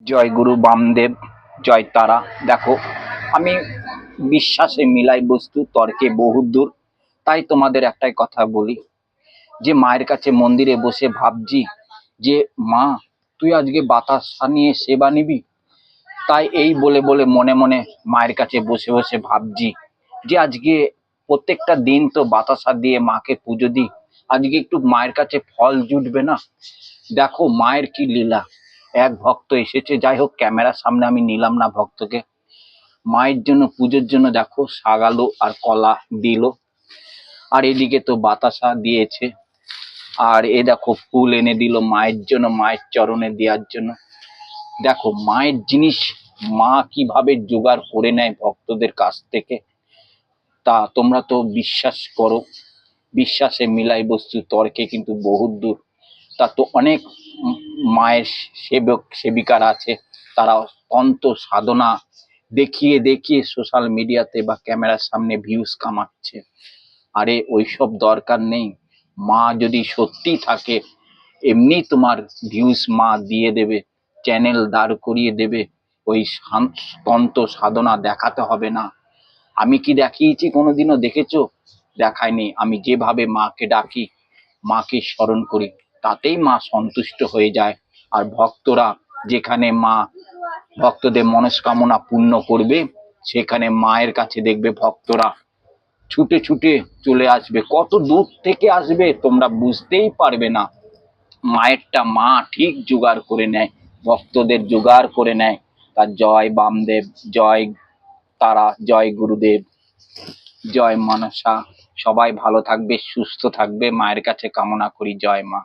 জয় গুরু বামদেব, জয় তারা। দেখো, আমি বিশ্বাসে মিলাই বস্তু, তর্কে বহুদূর। তাই তোমাদের একটাই কথা বলি, যে মায়ের কাছে মন্দিরে বসে ভাবছি যে মা, তুই আজকে বাতাসা নিয়ে সেবা নিবি। তাই এই বলে বলে মনে মনে মায়ের কাছে বসে বসে ভাবছি যে আজকে প্রত্যেকটা দিন তো বাতাসা দিয়ে মাকে পুজো দিই, আজকে একটু মায়ের কাছে ফল জুটবে না। দেখো মায়ের কি লীলা। এক ভক্ত এসেছে, যাই হোক ক্যামেরার সামনে আমি নিলাম না ভক্তকে। মায়ের জন্য পুজোর জন্য দেখো সাগালো আর কলা দিল, আর এদিকে তো বাতাসা দিয়েছে, আর এ দেখো ফুল এনে দিল মায়ের জন্য, মায়ের চরণে দেওয়ার জন্য। দেখো মায়ের জিনিস মা কিভাবে জোগাড় করে নেয় ভক্তদের কাছ থেকে, তা তোমরা তো বিশ্বাস করো। বিশ্বাসে মিলাই বস্তু, তর্কে কিন্তু বহুত দূর। তা তো অনেক মায়ের সেবক সেবিকারা আছে, তারা তন্ত্র সাধনা দেখিয়ে দেখিয়ে সোশ্যাল মিডিয়াতে বা ক্যামেরার সামনে ভিউজ কামাচ্ছে। আরে ওইসব দরকার নেই। মা যদি সত্যি থাকে, এমনি তোমার ভিউজ মা দিয়ে দেবে, চ্যানেল দাঁড় করিয়ে দেবে। ওই তন্ত্র সাধনা দেখাতে হবে না। আমি কি দেখিয়েছি কোনোদিনও? দেখেছো? দেখায়নি। আমি যেভাবে মাকে ডাকি, মাকে স্মরণ করি, তাতেই মা সন্তুষ্ট হয়ে যায়। আর ভক্তরা যেখানে মা ভক্তদের মনস্কামনা পূর্ণ করবে, সেখানে মায়ের কাছে দেখবে ভক্তরা ছুটে ছুটে চলে আসবে। কত দূর থেকে আসবে তোমরা বুঝতেই পারবে না। মায়েরটা মা ঠিক জোগাড় করে নেয়, ভক্তদের জোগাড় করে নেয়। তার জয় বামদেব, জয় তারা, জয় গুরুদেব, জয় মনসা। সবাই ভালো থাকবে, সুস্থ থাকবে, মায়ের কাছে কামনা করি। জয় মা।